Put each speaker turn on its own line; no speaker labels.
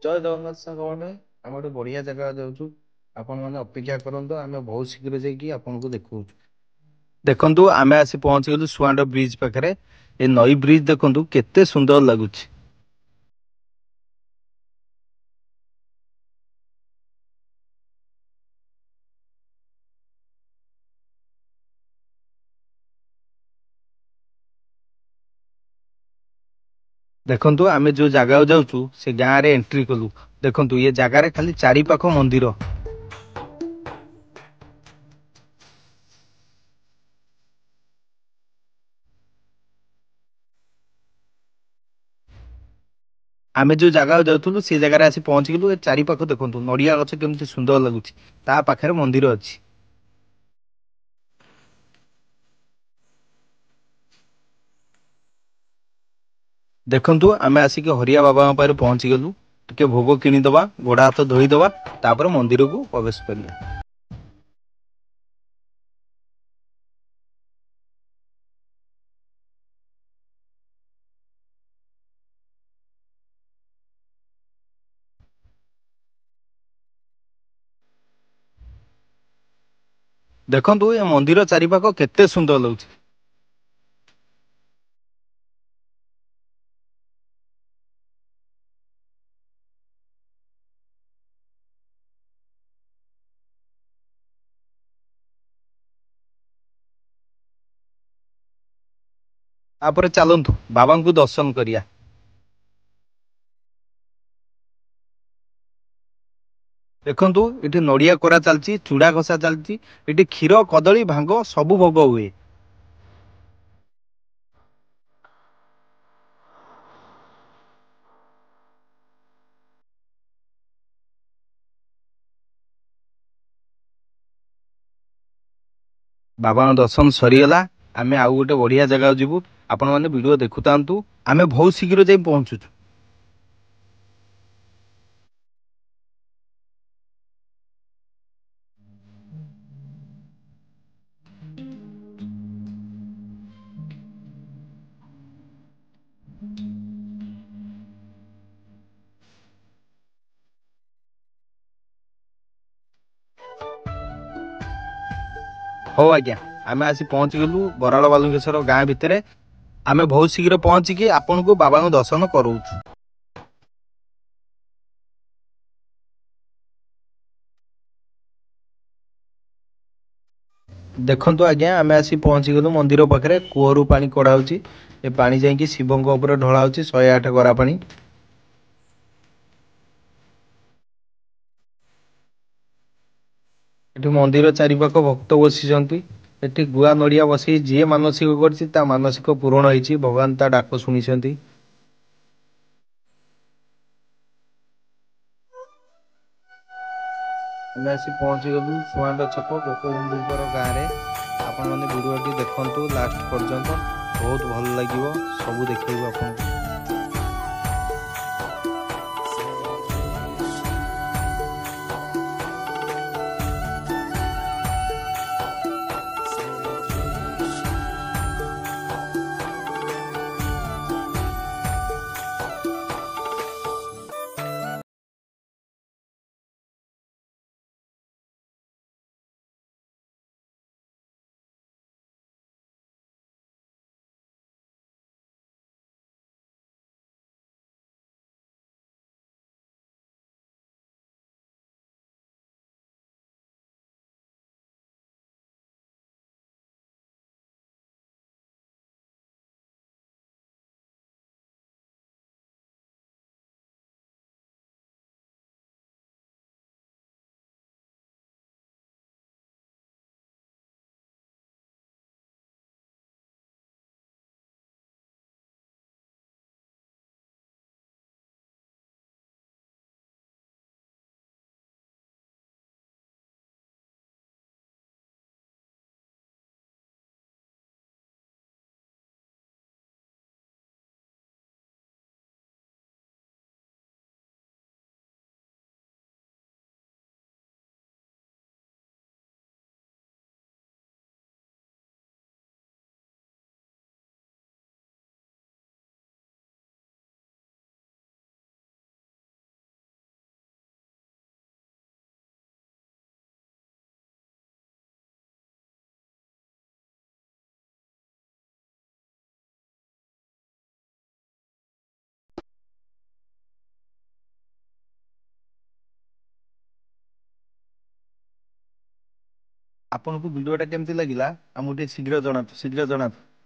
ଜୟ ଜଗନ୍ନାଥ ସାଙ୍ଗମାନେ। ଆମେ ଗୋଟେ ବଢିଆ ଜାଗା ଯାଉଛୁ। ଆପଣ ମାନେ ଅପେକ୍ଷା କରନ୍ତୁ, ଆମେ ବହୁତ ଶୀଘ୍ର ଯାଇକି ଆପଣଙ୍କୁ ଦେଖଉଛୁ। ଦେଖନ୍ତୁ ଆମେ ଆସି ପହଞ୍ଚିଗଲୁ ସୁଆଣ୍ଡ ବ୍ରିଜ ପାଖରେ। ଏ ନଈ ବ୍ରିଜ ଦେଖନ୍ତୁ କେତେ ସୁନ୍ଦର ଲାଗୁଛି। ଦେଖନ୍ତୁ ଆମେ ଯୋଉ ଜାଗାକୁ ଯାଉଛୁ ସେ ଗାଁ ରେ ଏଣ୍ଟ୍ରି କଲୁ। ଦେଖନ୍ତୁ ଏ ଜାଗାରେ ଖାଲି ଚାରି ପାଖ ମନ୍ଦିର। ଆମେ ଯୋଉ ଜାଗାକୁ ଯାଉଥିଲୁ ସେ ଜାଗାରେ ଆସି ପହଞ୍ଚିଗଲୁ। ଏ ଚାରି ପାଖ ଦେଖନ୍ତୁ ନଡିଆ ଗଛ କେମିତି ସୁନ୍ଦର ଲାଗୁଛି। ତା ପାଖରେ ମନ୍ଦିର ଅଛି। ଦେଖନ୍ତୁ ଆମେ ଆସିକି ହରିଆ ବାବାଙ୍କ ପାଖରେ ପହଞ୍ଚିଗଲୁ। ଟିକେ ଭୋଗ କିଣିଦବା, ଗୋଡ ହାତ ଧୋଇଦବା, ତାପରେ ମନ୍ଦିରକୁ ପ୍ରବେଶ କରିବା। ଦେଖନ୍ତୁ ଏ ମନ୍ଦିର ଚାରିପାଖ କେତେ ସୁନ୍ଦର ଲାଗୁଛି। ତାପରେ ଚାଲନ୍ତୁ ବାବାଙ୍କୁ ଦର୍ଶନ କରିବା। ଦେଖନ୍ତୁ ଏଠି ନଡିଆ କୋରା ଚାଲିଛି, ଚୁଡା ଘଷା ଚାଲିଛି। ଏଠି କ୍ଷୀର, କଦଳୀ, ଭାଙ୍ଗ ସବୁ ଭୋଗ ହୁଏ। ବାବାଙ୍କ ଦର୍ଶନ ସରିଗଲା। ଆମେ ଆଉ ଗୋଟେ ବଢିଆ ଜାଗାକୁ ଯିବୁ। ଆପଣ ମାନେ ଭିଡିଓ ଦେଖୁଥାନ୍ତୁ। ଆମେ ବହୁତ ଶୀଘ୍ର ଯାଇ ପହଞ୍ଚୁଛୁ। ହଉ ଆଜ୍ଞା, ଆମେ ଆସି ପହଞ୍ଚିଗଲୁ ବରାଳ ବାଲୁଙ୍କେଶ୍ୱର ଗାଁ ଭିତରେ। ଆମେ ବହୁତ ଶୀଘ୍ର ପହଞ୍ଚିକି ଆପଣଙ୍କୁ ବାବାଙ୍କ ଦର୍ଶନ କରଉଛୁ। ଦେଖନ୍ତୁ ଆଜ୍ଞା ଆମେ ଆସି ପହଞ୍ଚିଗଲୁ ମନ୍ଦିର ପାଖରେ। କୂଅରୁ ପାଣି କଢା ହଉଛି। ଏ ପାଣି ଯାଇକି ଶିବଙ୍କ ଉପରେ ଢଳା ହଉଛି 108 ଗରା ପାଣି। ଏଠି ମନ୍ଦିର ଚାରିପାଖ ଭକ୍ତ ବସିଛନ୍ତି। ଏଠି ଗୁଆ ନଡିଆ ବସେଇ ଯିଏ ମାନସିକ କରିଛି ତା ମାନସିକ ପୂରଣ ହେଇଛି। ଭଗବାନ ତା ଡାକ ଶୁଣିଛନ୍ତି। ଆମେ ଆସି ପହଞ୍ଚିଗଲୁ ସୁଆଣ୍ଡ ଛକ ଗୋପବନ୍ଧୁଙ୍କର ଗାଁରେ। ଆପଣମାନେ ଭିଡ଼ିଓଟି ଦେଖନ୍ତୁ ଲାଷ୍ଟ ପର୍ଯ୍ୟନ୍ତ। ବହୁତ ଭଲ ଲାଗିବ। ସବୁ ଦେଖେଇବୁ ଆପଣଙ୍କୁ। ଆପଣଙ୍କୁ ଭିଡିଓଟା କେମିତି ଲାଗିଲା ଆମକୁ ଟିକେ ଶୀଘ୍ର ଜଣାନ୍ତୁ, ଶୀଘ୍ର ଜଣାନ୍ତୁ।